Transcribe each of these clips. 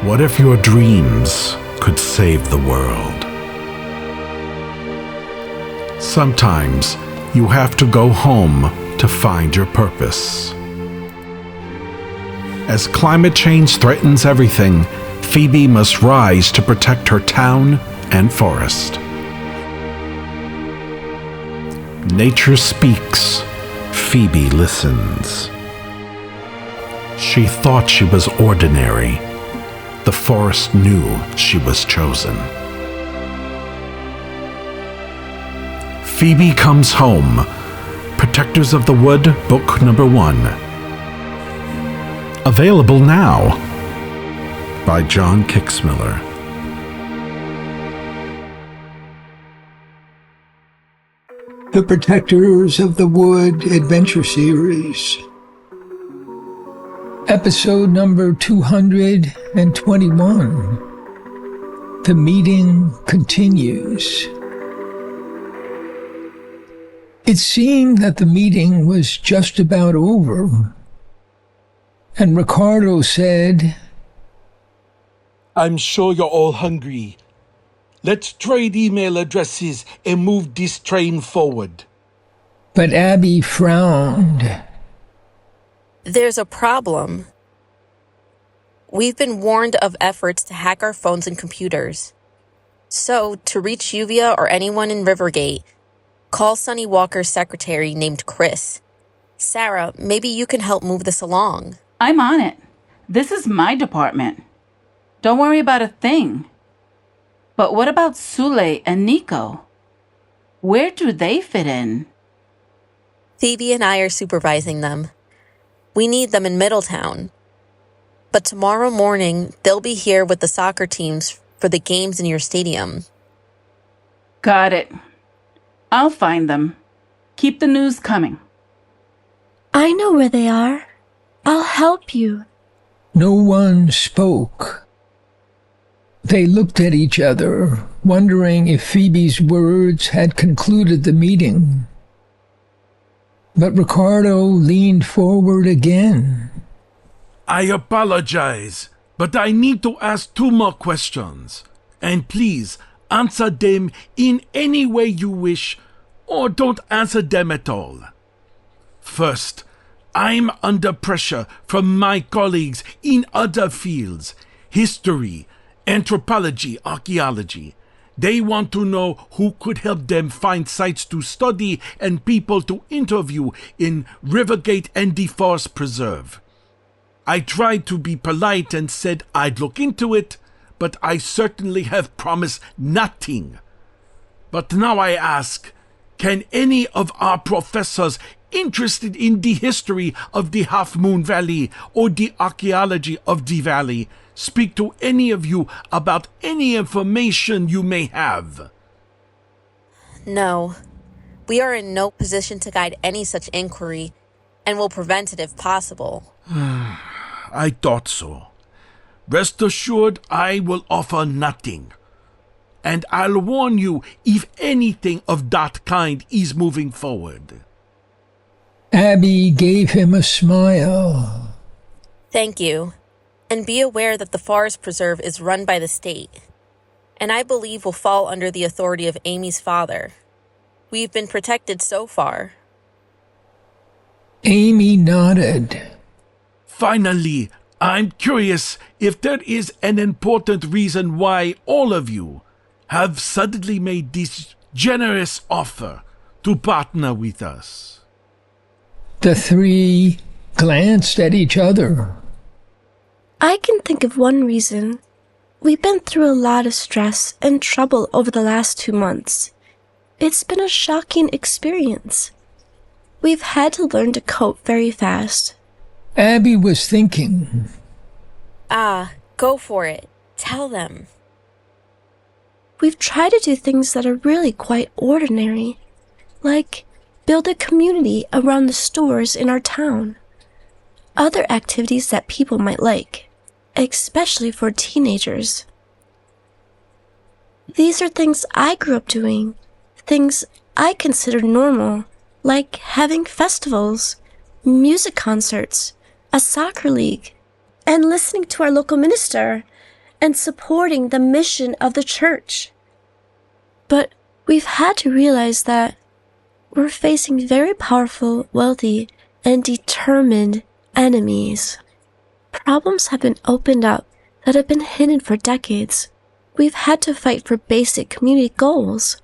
What if your dreams could save the world? Sometimes you have to go home to find your purpose. As climate change threatens everything, Phoebe must rise to protect her town and forest. Nature speaks, Phoebe listens. She thought she was ordinary. The forest knew she was chosen. Phoebe Comes Home, Protectors of the Wood, Book Number 1. Available now by John KixMiller. The Protectors of the Wood Adventure Series. Episode number 221. The meeting continues. It seemed that the meeting was just about over, and Ricardo said, I'm sure you're all hungry. Let's trade email addresses and move this train forward. But Abby frowned. There's a problem. We've been warned of efforts to hack our phones and computers. So, to reach Yuvia or anyone in Rivergate, call Sonny Walker's secretary named Chris. Sara, maybe you can help move this along. I'm on it. This is my department. Don't worry about a thing. But what about Sule and Nico? Where do they fit in? Phoebe and I are supervising them. We need them in Middletown. But tomorrow morning, they'll be here with the soccer teams for the games in your stadium. Got it. I'll find them. Keep the news coming. I know where they are. I'll help you. No one spoke. They looked at each other, wondering if Phoebe's words had concluded the meeting. But Ricardo leaned forward again. I apologize, but I need to ask 2 more questions. And please, answer them in any way you wish, or don't answer them at all. First, I'm under pressure from my colleagues in other fields, history, anthropology, archaeology. They want to know who could help them find sites to study and people to interview in Rivergate and the Forest Preserve. I tried to be polite and said I'd look into it, but I certainly have promised nothing. But now I ask, can any of our professors interested in the history of the Half Moon Valley or the archaeology of the valley speak to any of you about any information you may have? No. We are in no position to guide any such inquiry, and will prevent it if possible. I thought so. Rest assured, I will offer nothing. And I'll warn you if anything of that kind is moving forward. Abby gave him a smile. Thank you. And be aware that the Forest Preserve is run by the state, and I believe will fall under the authority of Amy's father. We've been protected so far. Amy nodded. Finally, I'm curious if there is an important reason why all of you have suddenly made this generous offer to partner with us. The 3 glanced at each other. I can think of one reason. We've been through a lot of stress and trouble over the last 2 months. It's been a shocking experience. We've had to learn to cope very fast. Abby was thinking. Go for it. Tell them. We've tried to do things that are really quite ordinary, like build a community around the stores in our town. Other activities that people might like, especially for teenagers. These are things I grew up doing, things I considered normal, like having festivals, music concerts, a soccer league, and listening to our local minister and supporting the mission of the church. But we've had to realize that we're facing very powerful, wealthy, and determined enemies. Problems have been opened up that have been hidden for decades. We've had to fight for basic community goals.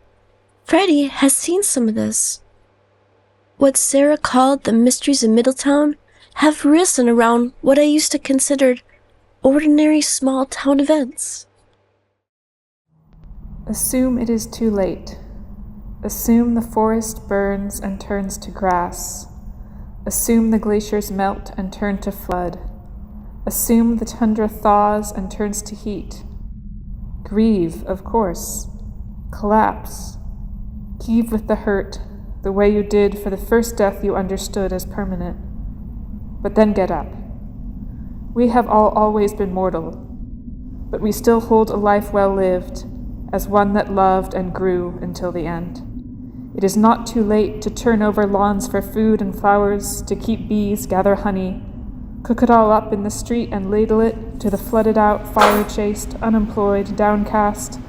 Freddie has seen some of this. What Sara called the mysteries of Middletown have risen around what I used to consider ordinary small town events. Assume it is too late. Assume the forest burns and turns to grass. Assume the glaciers melt and turn to flood. Assume the tundra thaws and turns to heat. Grieve, of course. Collapse. Heave with the hurt, the way you did for the first death you understood as permanent. But then get up. We have all always been mortal, but we still hold a life well lived, as one that loved and grew until the end. It is not too late to turn over lawns for food and flowers, to keep bees, gather honey, cook it all up in the street and ladle it to the flooded out, fire-chased, unemployed, downcast,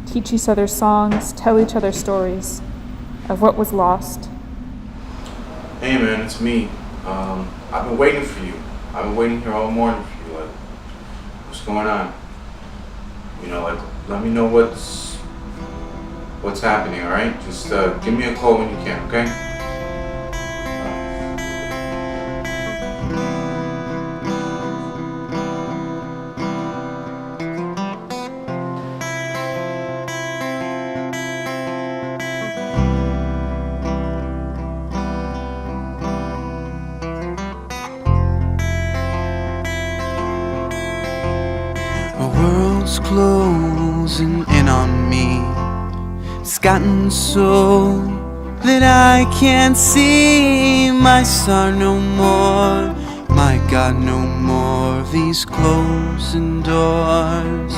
teach each other songs, tell each other stories of what was lost. Hey man, it's me. I've been waiting for you. I've been waiting here all morning for you. Like, what's going on? You know, like, let me know what's happening, alright? Just give me a call when you can, okay? Closing in on me. It's gotten so that I can't see my star no more. My God, no more of these closing doors.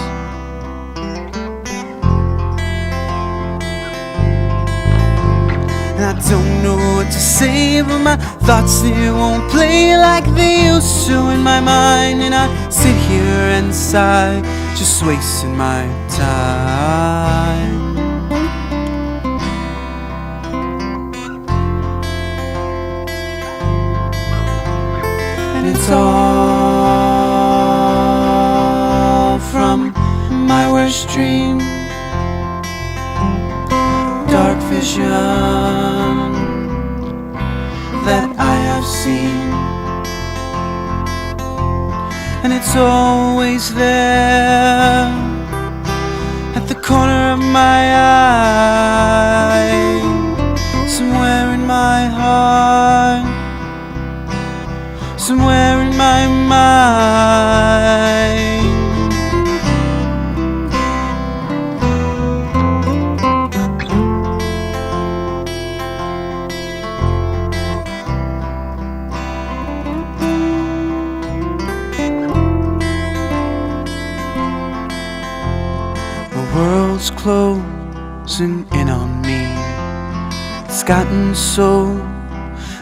I don't know what to say, but my thoughts, they won't play like they used to in my mind. And I sit here and sigh, just wasting my time. And it's all from my worst dream. Dark vision that I have seen, and it's always there at the corner of my eye, somewhere in my heart, somewhere in my mind. World's closing in on me. It's gotten so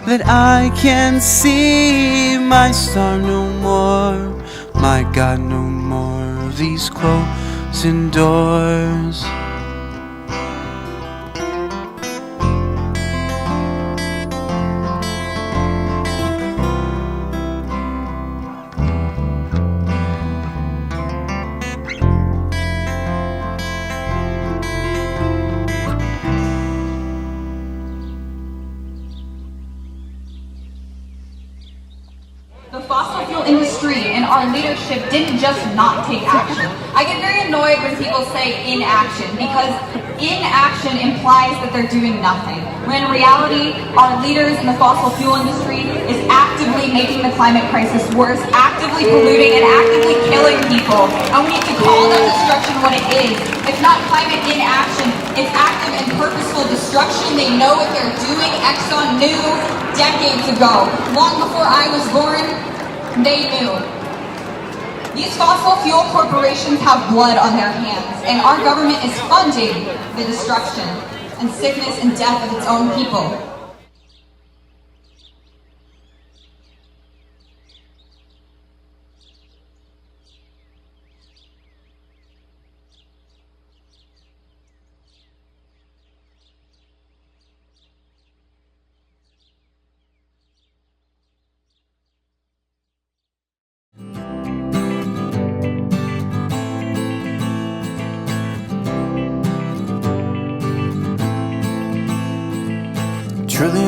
that I can't see my star no more. My God, no more of these closing doors. Our leadership didn't just not take action. I get very annoyed when people say inaction, because inaction implies that they're doing nothing. When in reality, our leaders in the fossil fuel industry is actively making the climate crisis worse, actively polluting and actively killing people. And we need to call that destruction what it is. It's not climate inaction, it's active and purposeful destruction. They know what they're doing. Exxon knew decades ago. Long before I was born, they knew. These fossil fuel corporations have blood on their hands, and our government is funding the destruction and sickness and death of its own people.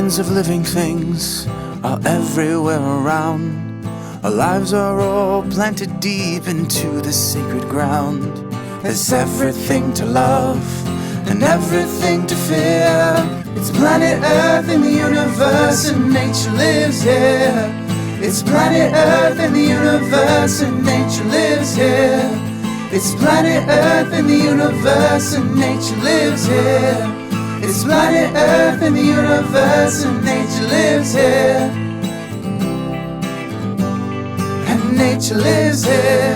Billions of living things are everywhere around. Our lives are all planted deep into the sacred ground. There's everything to love and everything to fear. It's planet Earth in the universe and nature lives here. It's planet Earth in the universe and nature lives here. It's planet Earth in the universe and nature lives here. It's planet Earth in the universe and nature lives here. And nature lives here.